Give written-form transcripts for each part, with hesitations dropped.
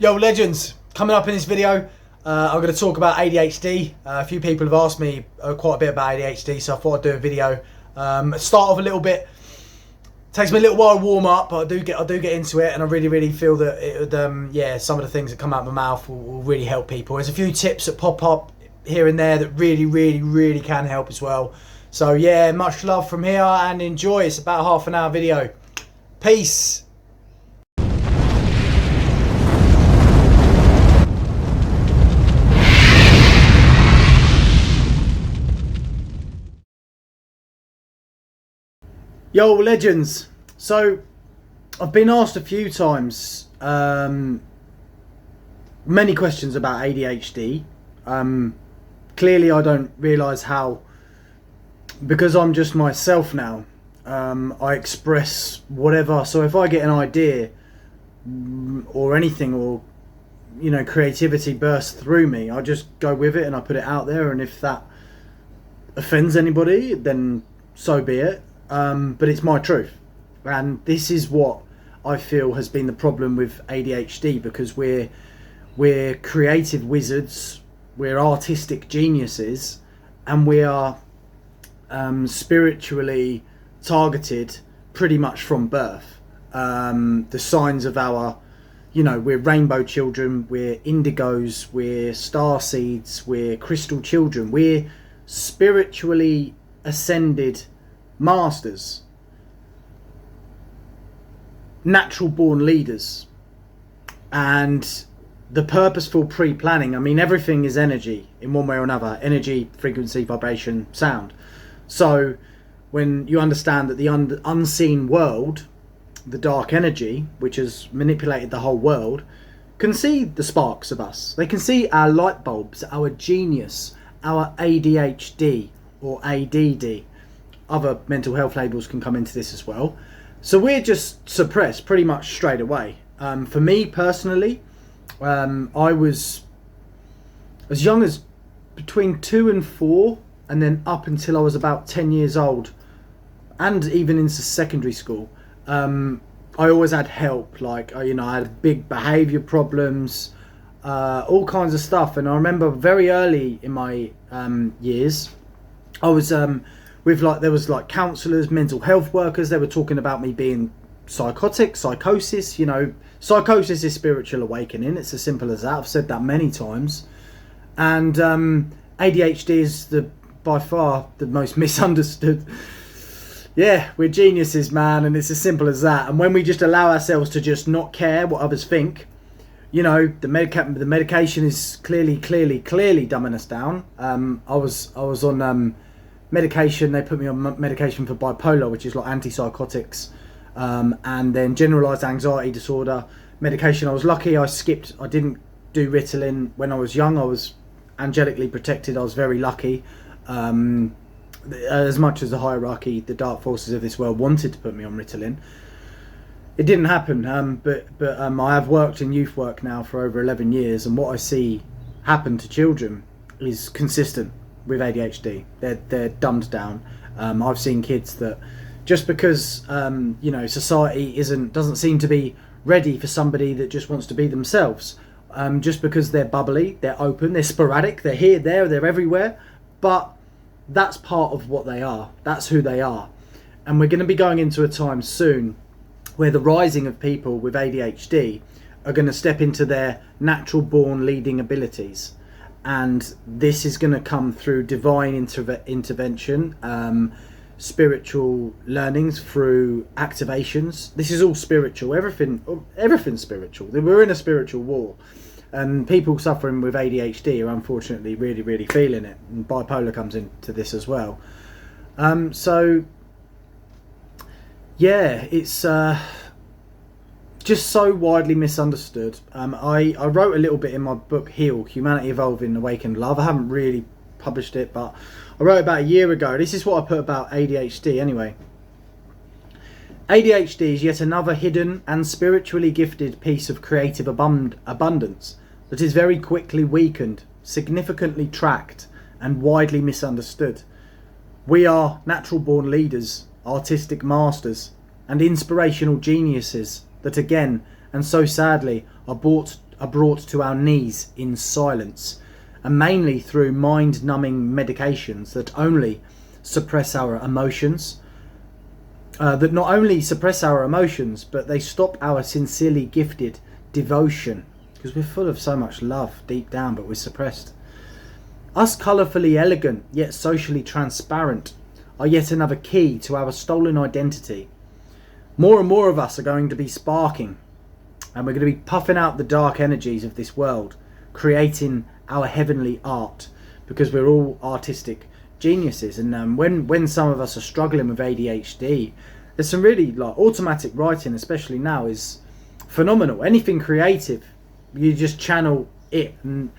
Yo legends, coming up in this video I'm going to talk about ADHD. A few people have asked me quite a bit about ADHD, so I thought I'd do a video. Start off a little bit, takes me a little while to warm up, but I do get into it, and I really feel that it would, yeah, some of the things that come out of my mouth will really help people. There's a few tips that pop up here and there that really can help as well. So yeah, much love from here and enjoy. It's about a half an hour video. Peace. Yo legends, so I've been asked a few times many questions about ADHD. Clearly I don't realise how, because I'm just myself now, I express whatever. So if I get an idea or anything, or you know, creativity bursts through me, I just go with it and I put it out there, and if that offends anybody, then so be it. But it's my truth, and this is what I feel has been the problem with ADHD, because we're creative wizards, we're artistic geniuses, and we are spiritually targeted pretty much from birth. The signs of our, you know, we're rainbow children, we're indigos, we're star seeds, we're crystal children, we're spiritually ascended masters, natural born leaders. And the purposeful pre-planning, I mean, everything is energy in one way or another: energy, frequency, vibration, sound. So when you understand that the unseen world, the dark energy which has manipulated the whole world, can see the sparks of us, they can see our light bulbs, our genius, our ADHD or ADD. Other mental health labels can come into this as well. So we're just suppressed pretty much straight away. For me personally, I was as young as between 2 and 4, and then up until I was about 10 years old, and even into secondary school, I always had help. Like, you know, I had big behaviour problems, all kinds of stuff. And I remember very early in my years, I was with, like, there was like counsellors, mental health workers. They were talking about me being psychotic, psychosis. You know, psychosis is spiritual awakening. It's as simple as that. I've said that many times. And ADHD is by far the most misunderstood. Yeah, we're geniuses, man, and it's as simple as that. And when we just allow ourselves to just not care what others think, you know, the medication is clearly dumbing us down. I was on medication. They put me on medication for bipolar, which is like antipsychotics, and then generalized anxiety disorder medication. I was lucky I didn't do Ritalin when I was young. I was angelically protected. I was very lucky. As much as the hierarchy, the dark forces of this world wanted to put me on Ritalin, it didn't happen. But I have worked in youth work now for over 11 years, and what I see happen to children is consistent with ADHD. They're dumbed down. I've seen kids that, just because you know, society doesn't seem to be ready for somebody that just wants to be themselves, just because they're bubbly, they're open, they're sporadic, they're here, there, they're everywhere, but that's part of what they are. That's who they are. And we're going to be going into a time soon where the rising of people with ADHD are going to step into their natural born leading abilities. And this is going to come through divine intervention, spiritual learnings, through activations. This is all spiritual. Everything's spiritual. We're in a spiritual war. And people suffering with ADHD are unfortunately really feeling it. And bipolar comes into this as well. So, yeah, it's just so widely misunderstood. I wrote a little bit in my book, Heal, Humanity Evolving, Awakened Love. I haven't really published it, but I wrote about a year ago. This is what I put about ADHD anyway. ADHD is yet another hidden and spiritually gifted piece of creative abundance that is very quickly weakened, significantly tracked, and widely misunderstood. We are natural born leaders, artistic masters, and inspirational geniuses that again, and so sadly, are are brought to our knees in silence, and mainly through mind-numbing medications that only suppress our emotions. That not only suppress our emotions, but they stop our sincerely gifted devotion, because we're full of so much love deep down, but we're suppressed. Us colourfully elegant yet socially transparent are yet another key to our stolen identity. More and more of us are going to be sparking, and we're going to be puffing out the dark energies of this world, creating our heavenly art, because we're all artistic geniuses. And when some of us are struggling with ADHD, there's some really, like, automatic writing, especially now, is phenomenal. Anything creative, you just channel it. And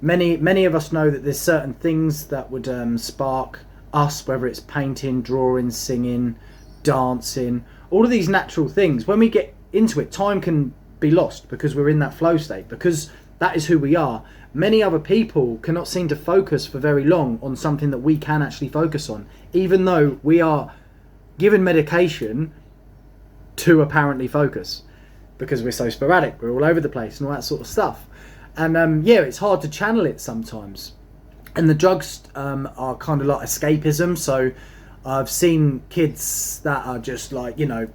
many of us know that there's certain things that would spark us, whether it's painting, drawing, singing, dancing, all of these natural things. When we get into it, time can be lost because we're in that flow state, because that is who we are. Many other people cannot seem to focus for very long on something that we can actually focus on, even though we are given medication to apparently focus, because we're so sporadic, we're all over the place and all that sort of stuff. And yeah, it's hard to channel it sometimes. And the drugs are kind of like escapism. So I've seen kids that are just like, you know,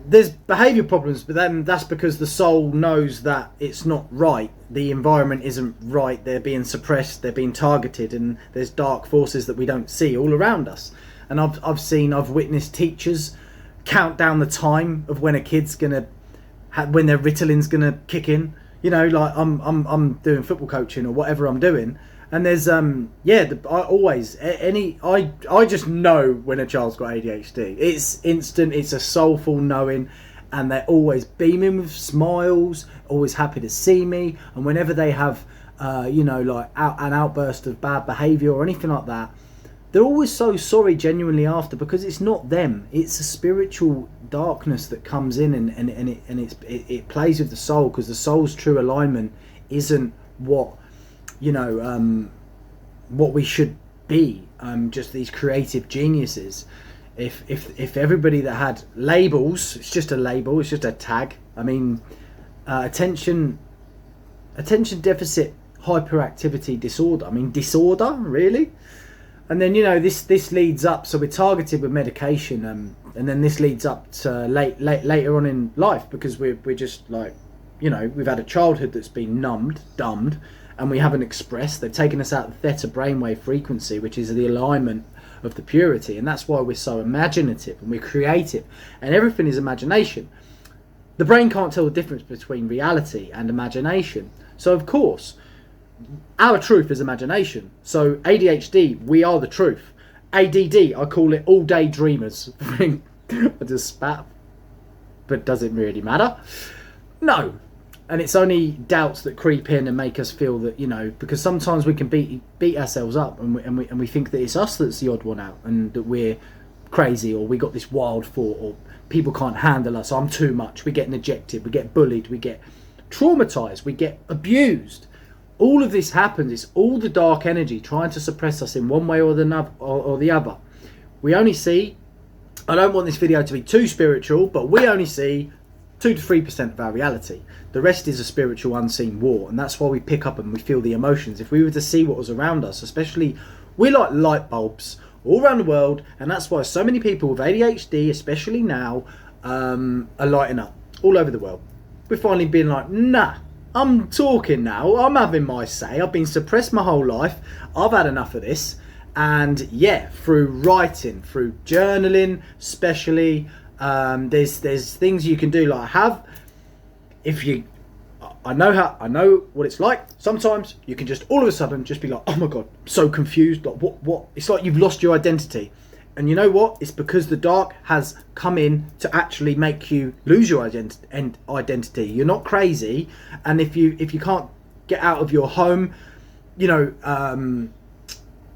there's behaviour problems, but then that's because the soul knows that it's not right. The environment isn't right. They're being suppressed. They're being targeted, and there's dark forces that we don't see all around us. And I've witnessed teachers count down the time of when a kid's gonna, when their Ritalin's gonna kick in. You know, like I'm doing football coaching or whatever I'm doing, and there's I just know when a child's got ADHD. It's instant. It's a soulful knowing, and they're always beaming with smiles, always happy to see me. And whenever they have, you know, like an outburst of bad behaviour or anything like that, they're always so sorry genuinely after, because it's not them. It's a spiritual darkness that comes in, and it plays with the soul, because the soul's true alignment isn't what, you know, what we should be. Just these creative geniuses. If everybody that had labels, it's just a label, it's just a tag. I mean, attention deficit hyperactivity disorder. I mean, disorder, really? And then, you know, this leads up, so we're targeted with medication, and then this leads up to later on in life, because we're just like, you know, we've had a childhood that's been dumbed, and we haven't expressed. They've taken us out of the theta brainwave frequency, which is the alignment of the purity, and that's why we're so imaginative and we're creative, and everything is imagination. The brain can't tell the difference between reality and imagination, so of course our truth is imagination. So ADHD, we are the truth. ADD, I call it all day dreamers. I just spat, but does it really matter? No. And it's only doubts that creep in and make us feel that, you know, because sometimes we can beat ourselves up, and we think that it's us that's the odd one out, and that we're crazy, or we got this wild thought, or people can't handle us, I'm too much. We get neglected, we get bullied, we get traumatized, we get abused. All of this happens. It's all the dark energy trying to suppress us in one way or the other. We only see, I don't want this video to be too spiritual, but we only see 2 to 3% of our reality. The rest is a spiritual unseen war, and that's why we pick up and we feel the emotions. If we were to see what was around us, especially, we're like light bulbs all around the world, and that's why so many people with ADHD, especially now, are lighting up all over the world. We're finally being like, nah, I'm talking now, I'm having my say, I've been suppressed my whole life, I've had enough of this. And yeah, through writing, through journaling especially, there's things you can do, like I know what it's like. Sometimes you can just all of a sudden just be like, oh my god, I'm so confused, like what it's like you've lost your identity. And you know what? It's because the dark has come in to actually make you lose your identity. You're not crazy, and if you can't get out of your home, you know,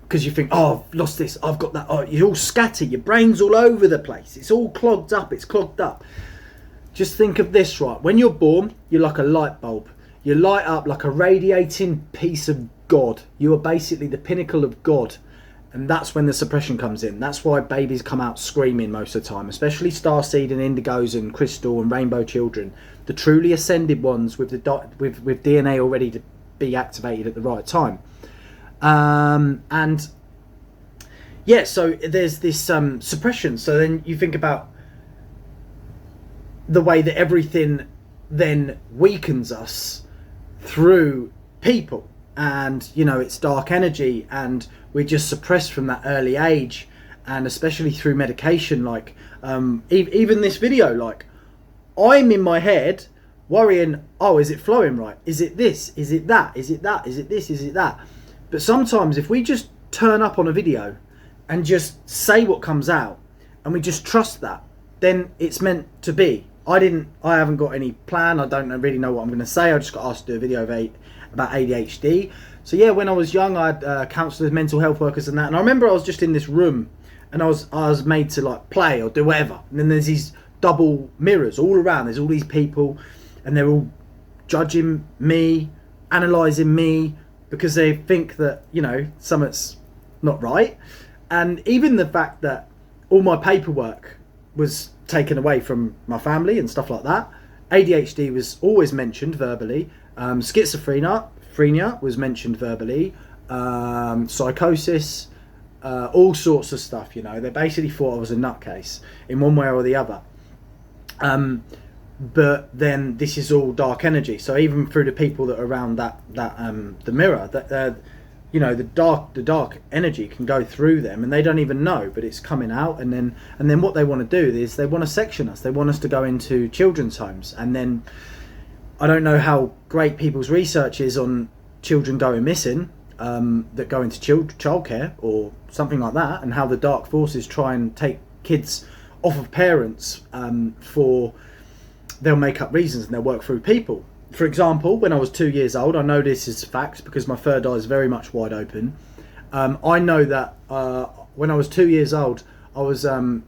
because you think, oh, I've lost this, I've got that. Oh, you're all scattered. Your brain's all over the place. It's all clogged up. It's clogged up. Just think of this, right? When you're born, you're like a light bulb. You light up like a radiating piece of God. You are basically the pinnacle of God. And that's when the suppression comes in. That's why babies come out screaming most of the time, especially starseed and indigos and crystal and rainbow children. the truly ascended ones with with DNA already to be activated at the right time. And yeah, so there's this suppression. So then you think about the way that everything then weakens us through people, and you know, it's dark energy, and we're just suppressed from that early age, and especially through medication. Like even this video, like I'm in my head worrying, oh, is it flowing right? Is it this? Is it that? Is it that? Is it this? Is it that? But sometimes if we just turn up on a video and just say what comes out, and we just trust that, then it's meant to be. I haven't got any plan. I don't really know what I'm going to say. I just got asked to do a video about ADHD. So yeah, when I was young, I had counsellors, mental health workers and that. And I remember I was just in this room, and I was made to like play or do whatever. And then there's these double mirrors all around. There's all these people, and they're all judging me, analysing me, because they think that, you know, something's not right. And even the fact that all my paperwork was taken away from my family and stuff like that. ADHD was always mentioned verbally. Schizophrenia was mentioned verbally. Psychosis, all sorts of stuff, you know. They basically thought I was a nutcase in one way or the other. But then this is all dark energy. So even through the people that are around the mirror, that you know, the dark energy can go through them, and they don't even know, but it's coming out. And then what they want to do is they want to section us. They want us to go into children's homes. And then I don't know how great people's research is on children going missing, that go into childcare or something like that, and how the dark forces try and take kids off of parents, they'll make up reasons and they'll work through people. For example, when I was 2 years old, I know this is fact because my third eye is very much wide open. I know that when I was 2 years old, I was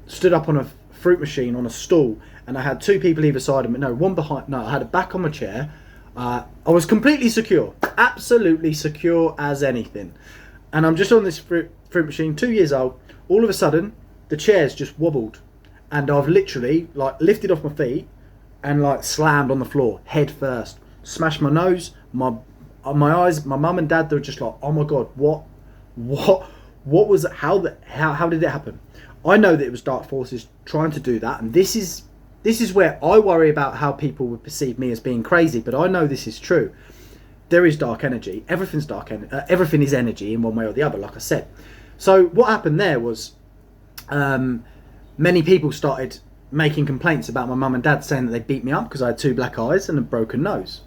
stood up on a fruit machine on a stool, and I had two people either side of me. No, one behind. No, I had a back on my chair. I was completely secure, absolutely secure as anything. And I'm just on this fruit machine, 2 years old. All of a sudden, the chair's just wobbled, and I've literally like lifted off my feet and like slammed on the floor head first, smashed my nose, my eyes. My mum and dad, they were just like, oh my god, what was it? How did it happen? I know that it was dark forces trying to do that, and this is where I worry about how people would perceive me as being crazy. But I know this is true. There is dark energy. Everything's dark energy. Everything is energy in one way or the other, like I said. So what happened there was, many people started making complaints about my mum and dad, saying that they beat me up because I had two black eyes and a broken nose.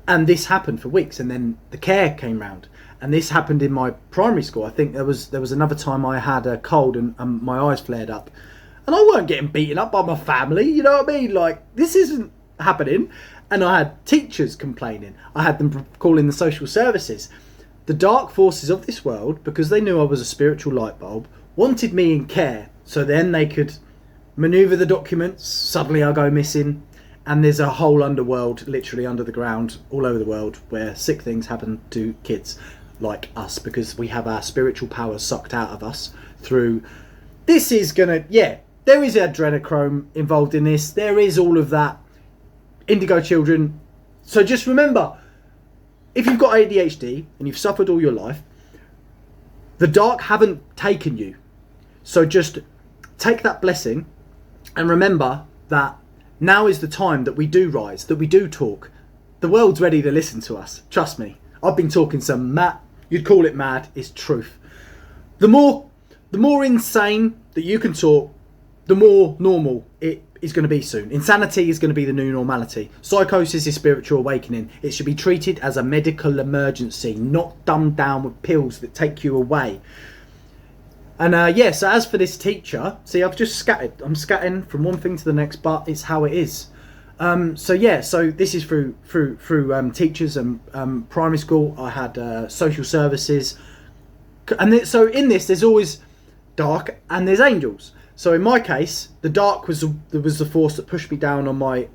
And this happened for weeks, and then the care came round, and this happened in my primary school. I think there was another time I had a cold and my eyes flared up, and I weren't getting beaten up by my family, you know what I mean? Like, this isn't happening. And I had teachers complaining. I had them calling the social services. The dark forces of this world, because they knew I was a spiritual light bulb, wanted me in care, so then they could maneuver the documents. Suddenly I go missing, and there's a whole underworld literally under the ground all over the world where sick things happen to kids like us, because we have our spiritual powers sucked out of us through this. Is gonna, yeah, there is adrenochrome involved in this, there is all of that. Indigo children. So just remember, if you've got ADHD and you've suffered all your life, the dark haven't taken you. So just take that blessing and remember that now is the time that we do rise, that we do talk. The world's ready to listen to us. Trust me. I've been talking some mad, you'd call it mad, it's truth. The more insane that you can talk, the more normal it is going to be soon. Insanity is going to be the new normality. Psychosis is spiritual awakening. It should be treated as a medical emergency, not dumbed down with pills that take you away. And yeah, so as for this teacher, see, I've just scattered. I'm scattering from one thing to the next, but it's how it is. So yeah, so this is through teachers and primary school. I had social services, and so in this, there's always dark and there's angels. So in my case, the dark was the force that pushed me down on my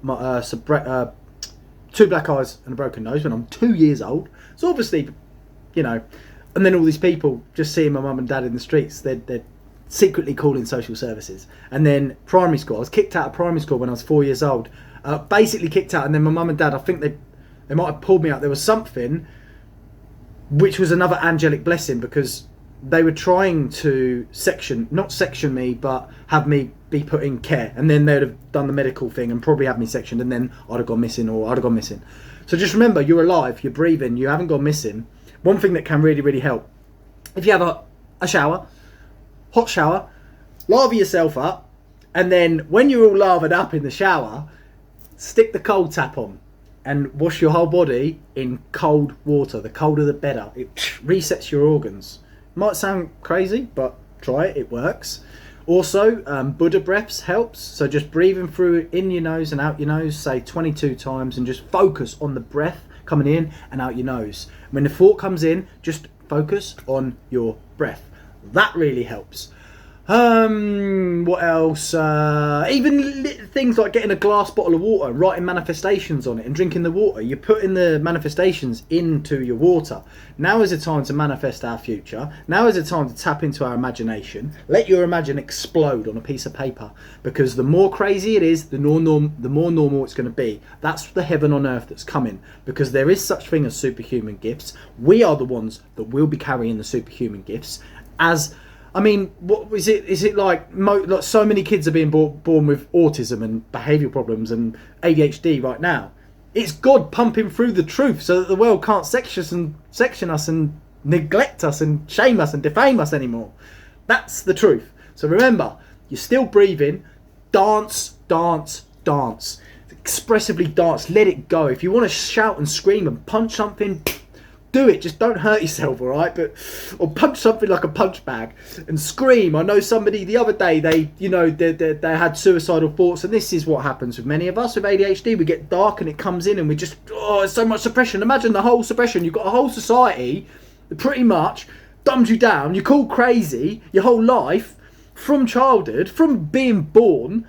two black eyes and a broken nose when I'm 2 years old. So obviously, you know, and then all these people just seeing my mum and dad in the streets, they're secretly calling social services. And then primary school, I was kicked out of primary school when I was 4 years old. Basically kicked out, and then my mum and dad, I think they might have pulled me out. There was something which was another angelic blessing, because they were trying to not section me, but have me be put in care, and then they'd have done the medical thing and probably have me sectioned, and then I'd have gone missing, or I'd have gone missing. So just remember, you're alive, you're breathing, you haven't gone missing. One thing that can really, really help, if you have a shower, hot shower, lather yourself up, and then when you're all lathered up in the shower, stick the cold tap on and wash your whole body in cold water. The colder the better. It resets your organs. Might sound crazy, but try it, it works. Also, Buddha breaths helps. So just breathing through in your nose and out your nose, say 22 times, and just focus on the breath coming in and out your nose. When the thought comes in, just focus on your breath. That really helps. What else? Even things like getting a glass bottle of water and writing manifestations on it and drinking the water. You're putting the manifestations into your water. Now is the time to manifest our future. Now is the time to tap into our imagination. Let your imagination explode on a piece of paper, because the more crazy it is, the more normal it's going to be. That's the heaven on earth that's coming, because there is such thing as superhuman gifts. We are the ones that will be carrying the superhuman gifts. I mean, what is it? Is it like so many kids are being born with autism and behavioural problems and ADHD right now? It's God pumping through the truth so that the world can't section us and neglect us and shame us and defame us anymore. That's the truth. So remember, you're still breathing. Dance, dance, dance. Expressively dance. Let it go. If you want to shout and scream and punch something, do it. Just don't hurt yourself, all right? Or punch something like a punch bag and scream. I know somebody the other day, they had suicidal thoughts, and this is what happens with many of us with ADHD. We get dark and it comes in, and we just, it's so much suppression. Imagine the whole suppression. You've got a whole society that pretty much dumbs you down. You're called crazy your whole life, from childhood, from being born.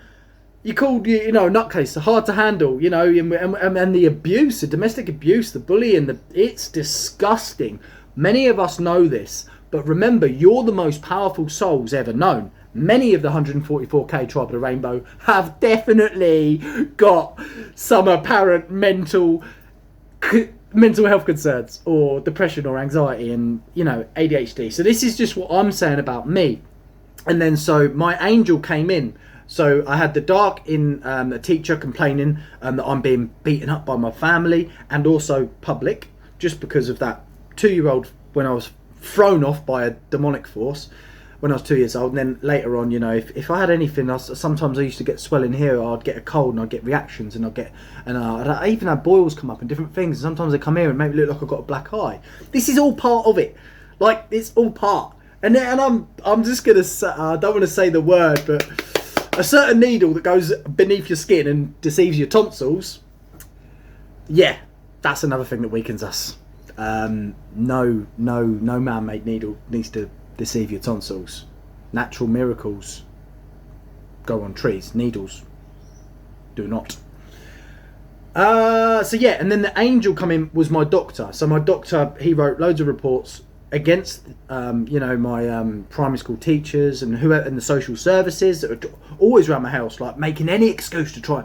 You called, nutcase, hard to handle, and the abuse, the domestic abuse, the bullying, it's disgusting. Many of us know this, but remember, you're the most powerful souls ever known. Many of the 144k tribe of the rainbow have definitely got some apparent mental health concerns, or depression, or anxiety, and, ADHD. So this is just what I'm saying about me. And then so my angel came in. So I had the dark in a teacher complaining that I'm being beaten up by my family, and also public, just because of that 2-year-old when I was thrown off by a demonic force when I was 2 years old. And then later on, if I had anything, sometimes I used to get swelling here, or I'd get a cold and I'd get reactions, and I even had boils come up and different things. And sometimes they come here and make me look like I've got a black eye. This is all part of it. Like, it's all part. And I'm just gonna say, I don't want to say the word, but a certain needle that goes beneath your skin and deceives your tonsils, yeah, that's another thing that weakens us. No man-made needle needs to deceive your tonsils. Natural miracles go on trees. Needles do not. So yeah, and then the angel come in was my doctor. So my doctor, he wrote loads of reports against my primary school teachers and the social services that are always around my house, like making any excuse to try,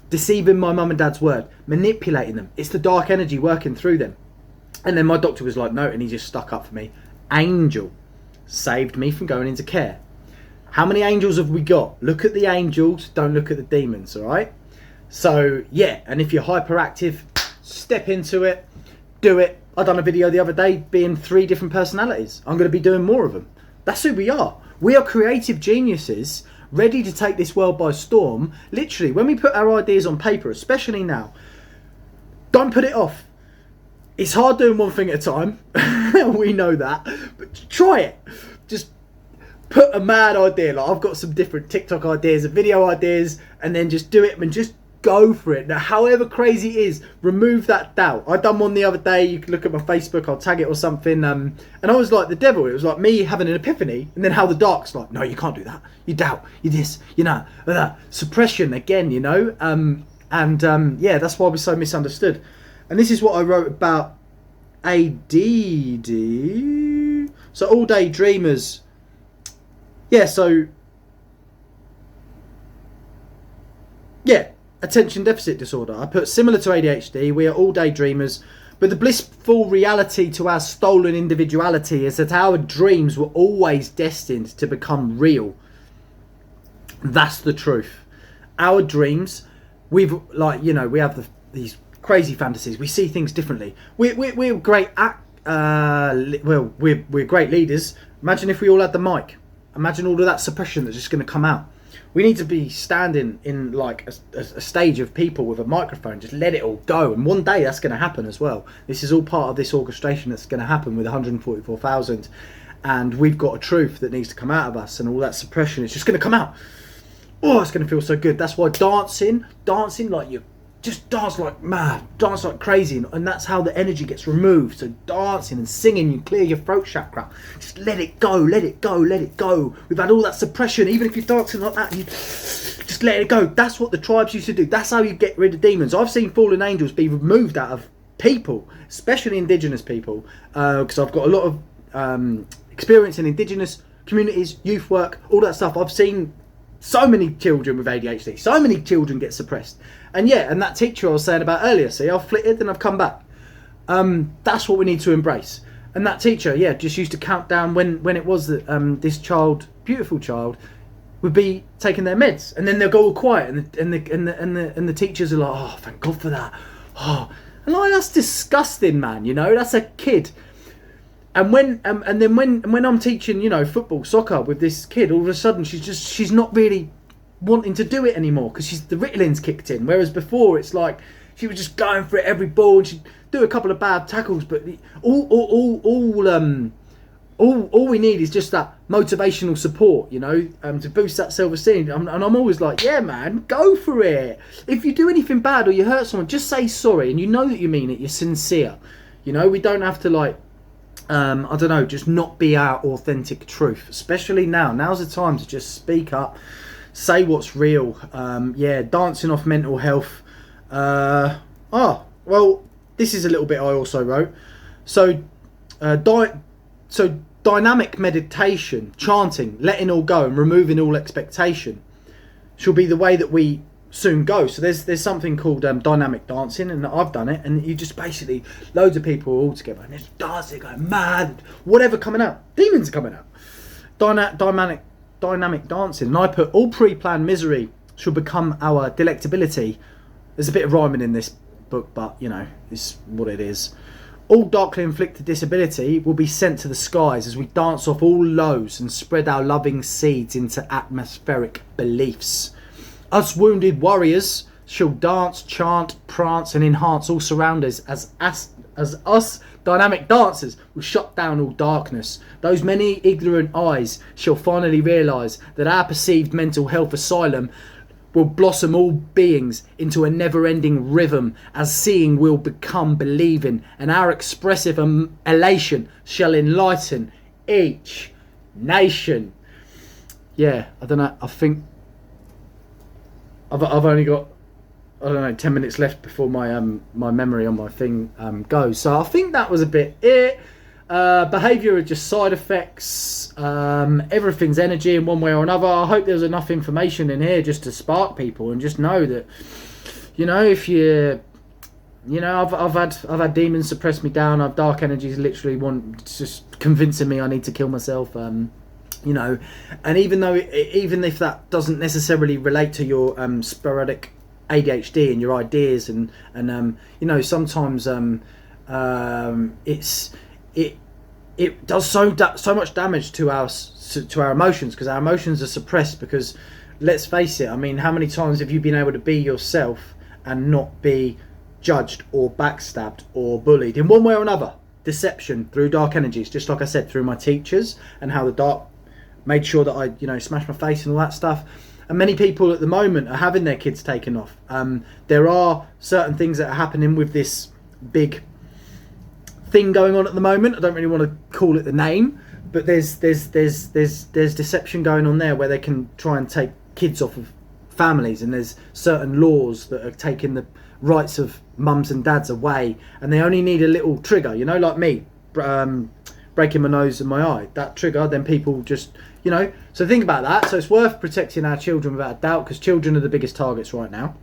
deceiving my mum and dad's word, manipulating them. It's the dark energy working through them. And then my doctor was like, no, and he just stuck up for me. Angel saved me from going into care. How many angels have we got? Look at the angels, don't look at the demons, all right? So yeah, and if you're hyperactive, step into it, do it. I done a video the other day being 3 different personalities. I'm going to be doing more of them. That's who we are. We are creative geniuses ready to take this world by storm. Literally, when we put our ideas on paper, especially now, don't put it off. It's hard doing one thing at a time. We know that. But try it. Just put a mad idea. Like, I've got some different TikTok ideas and video ideas, and then just do it and just go for it. Now, however crazy it is, remove that doubt. I done one the other day. You can look at my Facebook, I'll tag it or something. And I was like the devil. It was like me having an epiphany, and then how the dark's like, no, you can't do that. You doubt. You this. That. Suppression again. Yeah, that's why we're so misunderstood. And this is what I wrote about ADD. So all day dreamers. Yeah. So yeah. attention deficit disorder. I put similar to ADHD, we are all daydreamers, but the blissful reality to our stolen individuality is that our dreams were always destined to become real. That's the truth. Our dreams, we've like, you know, we have these crazy fantasies. We see things differently. We're great we're great leaders. Imagine if we all had the mic. Imagine all of that suppression that's just going to come out. We need to be standing in like a stage of people with a microphone. Just let it all go. And one day that's going to happen as well. This is all part of this orchestration that's going to happen with 144,000. And we've got a truth that needs to come out of us, and all that suppression is just going to come out. Oh, it's going to feel so good. That's why dancing like you just dance like mad, dance like crazy, and that's how the energy gets removed. So dancing and singing, you clear your throat chakra. Just let it go, let it go, let it go. We've had all that suppression. Even if you're dancing like that, you just let it go. That's what the tribes used to do. That's how you get rid of demons. I've seen fallen angels be removed out of people, especially indigenous people, because I've got a lot of experience in indigenous communities, youth work, all that stuff. I've seen so many children with ADHD, so many children get suppressed. And yeah, and that teacher I was saying about earlier, see, I've flitted and I've come back. That's what we need to embrace. And that teacher, yeah, just used to count down when it was that this child, beautiful child, would be taking their meds, and then they'll go all quiet, and the teachers are like, oh, thank God for that. Oh, and like, that's disgusting, man. You know, that's a kid. And when I'm teaching, you know, football, soccer with this kid, all of a sudden she's not really wanting to do it anymore because the Ritalin's kicked in. Whereas before it's like she was just going for it every ball, and she'd do a couple of bad tackles. But all we need is just that motivational support, you know, to boost that self-esteem. And I'm always like, yeah, man, go for it. If you do anything bad or you hurt someone, just say sorry, and you know that you mean it. You're sincere. You know, we don't have to like. I don't know, just not be our authentic truth, especially now. Now's the time to just speak up, say what's real. Yeah, dancing off mental health. Well, this is a little bit I also wrote. So, dynamic meditation, chanting, letting all go and removing all expectation shall be the way that we soon go. So there's something called dynamic dancing, and I've done it, and you just basically loads of people all together and it's dancing, going mad, whatever coming out, demons are coming out. Dynamic dancing, and I put all pre-planned misery shall become our delectability. There's a bit of rhyming in this book, but you know, it's what it is. All darkly inflicted disability will be sent to the skies as we dance off all lows and spread our loving seeds into atmospheric beliefs. Us wounded warriors shall dance, chant, prance and enhance all surroundings as us dynamic dancers will shut down all darkness. Those many ignorant eyes shall finally realise that our perceived mental health asylum will blossom all beings into a never-ending rhythm as seeing will become believing, and our expressive elation shall enlighten each nation. Yeah, I don't know, I think I've only got, I don't know, 10 minutes left before my my memory on my thing goes. So I think that was a bit it. Behaviour are just side effects. Everything's energy in one way or another. I hope there's enough information in here just to spark people and just know that, you know, if you know, I've had demons suppress me down. I've dark energies literally just convincing me I need to kill myself. You know, and even if that doesn't necessarily relate to your sporadic ADHD and your ideas and you know, sometimes it does so much damage to our emotions, because our emotions are suppressed. Because let's face it, I mean, how many times have you been able to be yourself and not be judged or backstabbed or bullied in one way or another? Deception through dark energies, just like I said, through my teachers, and how the dark made sure that I, you know, smashed my face and all that stuff. And many people at the moment are having their kids taken off. There are certain things that are happening with this big thing going on at the moment. I don't really want to call it the name, but there's deception going on there where they can try and take kids off of families, and there's certain laws that are taking the rights of mums and dads away, and they only need a little trigger, you know, like me breaking my nose and my eye, that trigger, then people just, you know. So think about that. So it's worth protecting our children without a doubt, because children are the biggest targets right now.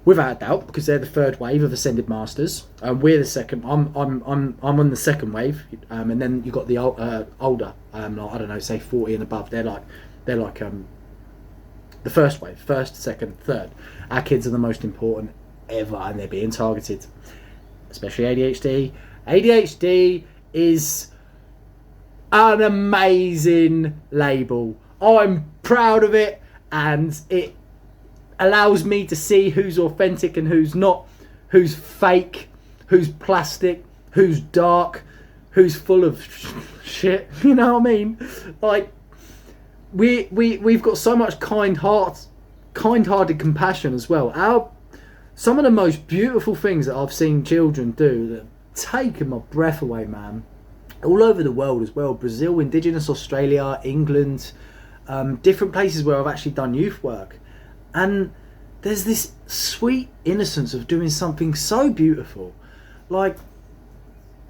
without a doubt, because they're the third wave of ascended masters. We're the second. I'm on the second wave, and then you've got the older, like, I don't know, say 40 and above. They're like the first wave, first, second, third. Our kids are the most important ever, and they're being targeted, especially ADHD. ADHD is an amazing label. I'm proud of it, and it allows me to see who's authentic and who's not, who's fake, who's plastic, who's dark, who's full of shit. You know what I mean? Like, we've got so much kind-hearted compassion as well. Some of the most beautiful things that I've seen children do that have taken my breath away, man. All over the world as well. Brazil, Indigenous Australia, England, different places where I've actually done youth work. And there's this sweet innocence of doing something so beautiful. Like,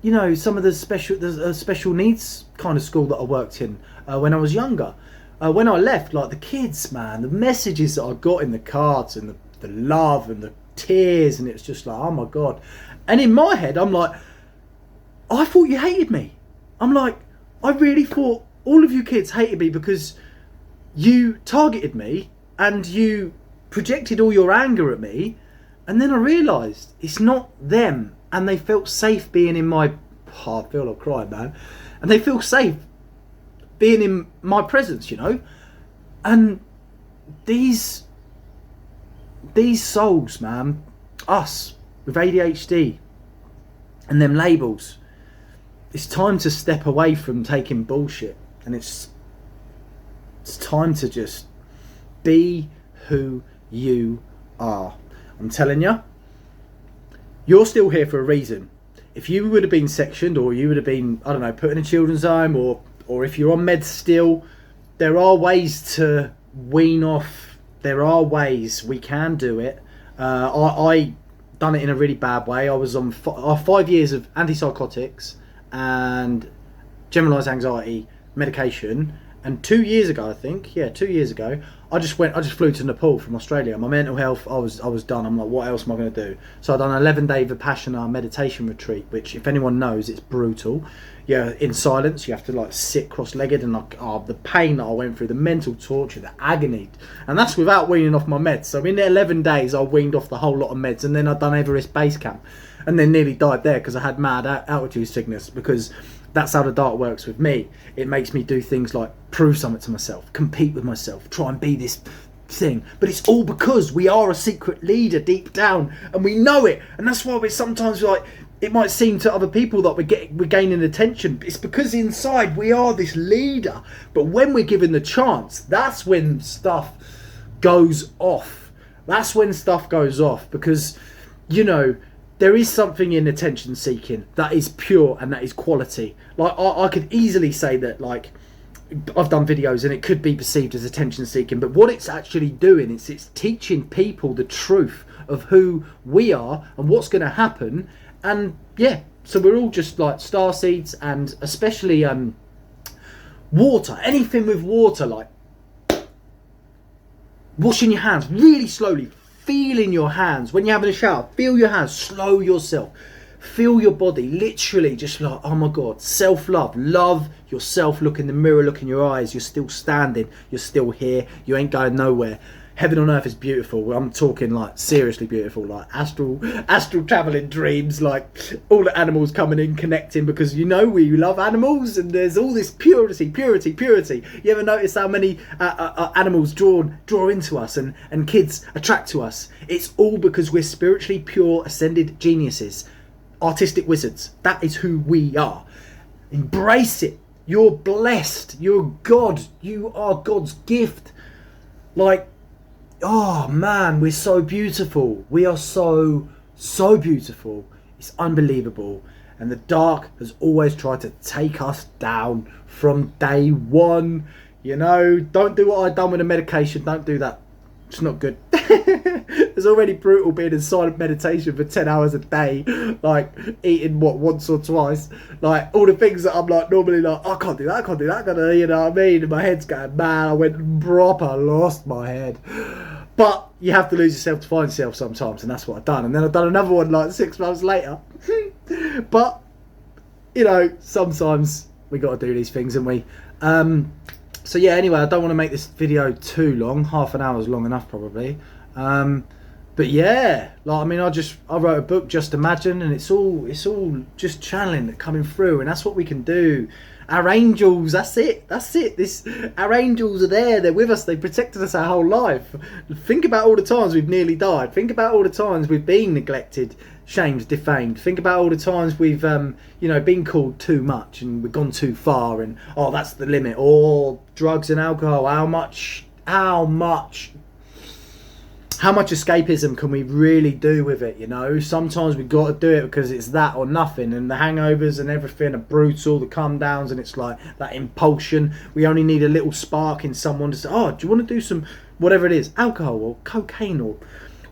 you know, some of the special needs kind of school that I worked in when I was younger. When I left, like, the kids, man, the messages that I got in the cards and the love and the tears, and it was just like, oh my God. And in my head, I'm like, I thought you hated me. I'm like, I really thought all of you kids hated me because you targeted me and you projected all your anger at me. And then I realised it's not them, and they felt safe being in my... Oh, I feel like crying, man. And they feel safe being in my presence, you know. And these souls, man, us with ADHD and them labels, it's time to step away from taking bullshit, and it's time to just be who you are. I'm telling you, you're still here for a reason. If you would have been sectioned, or you would have been, I don't know, put in a children's home, or if you're on meds still, there are ways to wean off. There are ways we can do it. I done it in a really bad way. I was on 5 years of antipsychotics and generalized anxiety medication, and 2 years ago, I think, 2 years ago, I just flew to Nepal from Australia. My mental health, I was done. I'm like, what else am I going to do? So I done an 11-day Vipassana meditation retreat, which, if anyone knows, it's brutal. Yeah, in silence, you have to like sit cross-legged, and like, the pain that I went through, the mental torture, the agony, and that's without weaning off my meds. So in the 11 days, I weaned off the whole lot of meds, and then I'd done Everest Base Camp, and then nearly died there because I had mad altitude sickness, because that's how the dark works with me. It makes me do things like prove something to myself, compete with myself, try and be this thing. But it's all because we are a secret leader deep down, and we know it. And that's why we're sometimes like, it might seem to other people that we're gaining attention. It's because inside we are this leader. But when we're given the chance, that's when stuff goes off. That's when stuff goes off, because, you know, there is something in attention seeking that is pure and that is quality. Like, I could easily say that, like, I've done videos and it could be perceived as attention seeking, but what it's actually doing is it's teaching people the truth of who we are and what's going to happen. And yeah, so we're all just like star seeds, and especially water, anything with water, like washing your hands really slowly, feeling your hands when you're having a shower, feel your hands, slow yourself, feel your body, literally just like, oh my God, self-love, love yourself, look in the mirror, look in your eyes, you're still standing, you're still here, you ain't going nowhere. Heaven on earth is beautiful. I'm talking like seriously beautiful, like astral traveling dreams, like all the animals coming in, connecting, because you know we love animals, and there's all this purity. You ever notice how many animals draw into us, and kids attract to us? It's all because we're spiritually pure, ascended geniuses, artistic wizards. That is who we are. Embrace it. You're blessed. You're God. You are God's gift. Like, oh man, we're so beautiful. We are so beautiful. It's unbelievable. And the dark has always tried to take us down from day one. You know, don't do what I've done with the medication. Don't do that. It's not good. It's already brutal being in silent meditation for 10 hours a day, like eating once or twice, like all the things that I'm like normally like, I can't do that, you know what I mean? And my head's going mad. I went proper lost my head. But you have to lose yourself to find yourself sometimes, and that's what I've done. And then I've done another one like 6 months later. But, you know, sometimes we got to do these things, and we. So yeah, anyway, I don't want to make this video too long. Half an hour is long enough, probably. But yeah, like, I mean, I wrote a book, Just Imagine, and it's all just channeling, coming through, and that's what we can do. Our angels, that's it. Our angels are there. They're with us. They protected us our whole life. Think about all the times we've nearly died. Think about all the times we've been neglected, shamed, defamed. Think about all the times we've, you know, been called too much and we've gone too far, and oh, that's the limit. Or drugs and alcohol. How much escapism can we really do with it, you know? Sometimes we've got to do it because it's that or nothing, and the hangovers and everything are brutal, the come downs, and it's like that impulsion. We only need a little spark in someone to say, oh, do you want to do some, whatever it is, alcohol or cocaine or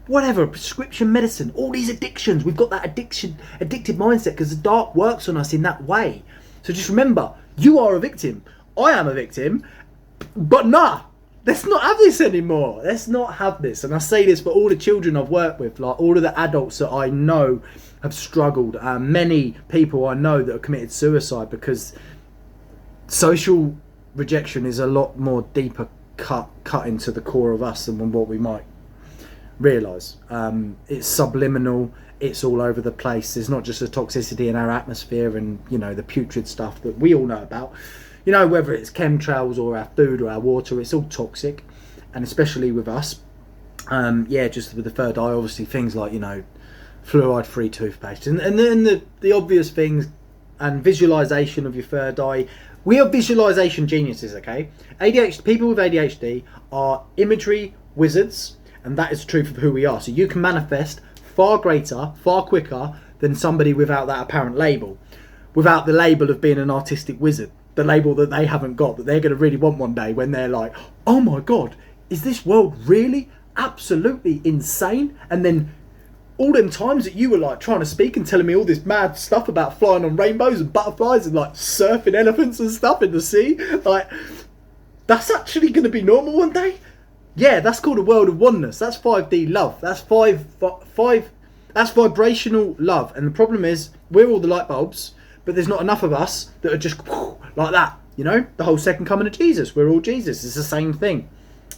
whatever, prescription medicine, all these addictions. We've got that addicted mindset because the dark works on us in that way. So just remember, you are a victim. I am a victim, but nah. Let's not have this anymore. Let's not have this. And I say this for all the children I've worked with, like all of the adults that I know have struggled. Many people I know that have committed suicide because social rejection is a lot more deeper cut into the core of us than what we might realise. It's subliminal. It's all over the place. There's not just the toxicity in our atmosphere and, you know, the putrid stuff that we all know about. You know, whether it's chemtrails or our food or our water, it's all toxic. And especially with us, yeah, just with the third eye, obviously things like, you know, fluoride-free toothpaste. And then the obvious things, and visualisation of your third eye. We are visualisation geniuses, okay? ADHD, people with ADHD are imagery wizards, and that is the truth of who we are. So you can manifest far greater, far quicker than somebody without that apparent label. Without the label of being an artistic wizard. The label that they haven't got, that they're going to really want one day when they're like, oh my God, is this world really absolutely insane? And then all them times that you were like trying to speak and telling me all this mad stuff about flying on rainbows and butterflies and like surfing elephants and stuff in the sea, like, that's actually going to be normal one day? Yeah, that's called a world of oneness. That's 5D love. That's that's vibrational love. And the problem is, we're all the light bulbs, but there's not enough of us that are just like that, you know? The whole second coming of Jesus. We're all Jesus. It's the same thing.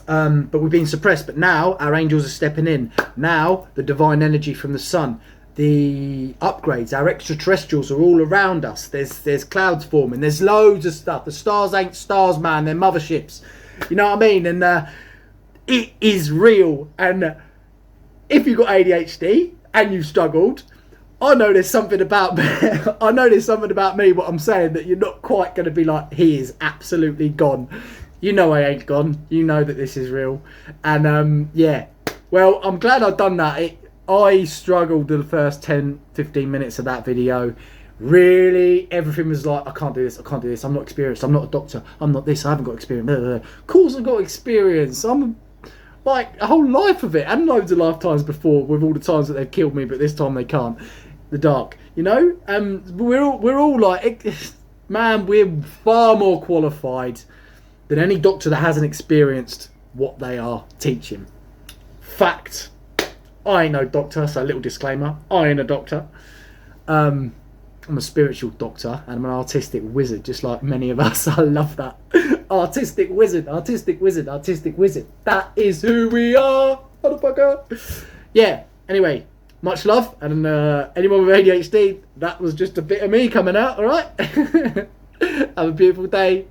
But we've been suppressed. But now our angels are stepping in. Now the divine energy from the sun, the upgrades, our extraterrestrials are all around us. There's clouds forming. There's loads of stuff. The stars ain't stars, man. They're motherships. You know what I mean? And it is real. And if you've got ADHD and you've struggled, I know there's something about me. I know there's something about me, what I'm saying, that you're not quite going to be like, he is absolutely gone. You know I ain't gone. You know that this is real. And yeah, well, I'm glad I've done that. I struggled the first 10-15 minutes of that video. Really, everything was like, I can't do this, I can't do this, I'm not experienced, I'm not a doctor, I'm not this, I haven't got experience. Of course I've got experience. I'm like a whole life of it, and loads of lifetimes before, with all the times that they've killed me, but this time they can't. The dark, you know. We're all like, man, we're far more qualified than any doctor that hasn't experienced what they are teaching. Fact. I ain't no doctor, so a little disclaimer. I ain't a doctor. I'm a spiritual doctor, and I'm an artistic wizard, just like many of us. I love that. Artistic wizard, artistic wizard, artistic wizard. That is who we are, motherfucker. Yeah. Anyway. Much love, and anyone with ADHD, that was just a bit of me coming out, alright? Have a beautiful day.